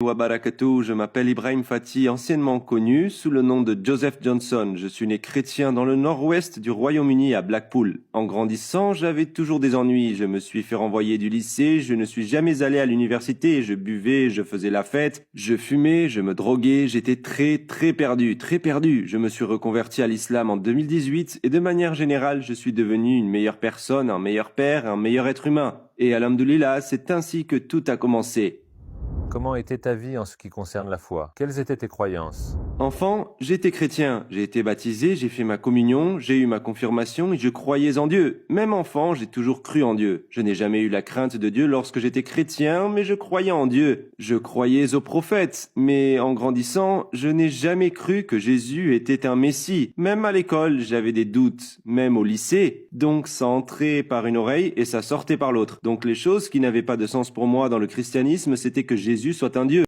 wa barakatuh. Je m'appelle Ibrahim Fati, anciennement connu sous le nom de Joseph Johnson. Je suis né chrétien dans le nord-ouest du Royaume-Uni à Blackpool. En grandissant, j'avais toujours des ennuis. Je me suis fait renvoyer du lycée, je ne suis jamais allé à l'université. Je buvais, je faisais la fête, je fumais, je me droguais. J'étais très perdu, très perdu. Je me suis reconverti à l'islam en 2018 et de manière générale, je suis devenu une meilleure personne, un meilleur père, un meilleur être humain. Et alhamdoulilah, c'est ainsi que tout a commencé. Comment était ta vie en ce qui concerne la foi? Quelles étaient tes croyances? Enfant, j'étais chrétien, j'ai été baptisé, j'ai fait ma communion, j'ai eu ma confirmation et je croyais en Dieu. Même enfant, j'ai toujours cru en Dieu. Je n'ai jamais eu la crainte de Dieu lorsque j'étais chrétien, mais je croyais en Dieu. Je croyais aux prophètes, mais en grandissant, je n'ai jamais cru que Jésus était un Messie. Même à l'école, j'avais des doutes, même au lycée. Donc ça entrait par une oreille et ça sortait par l'autre. Donc les choses qui n'avaient pas de sens pour moi dans le christianisme, c'était que Jésus soit un Dieu.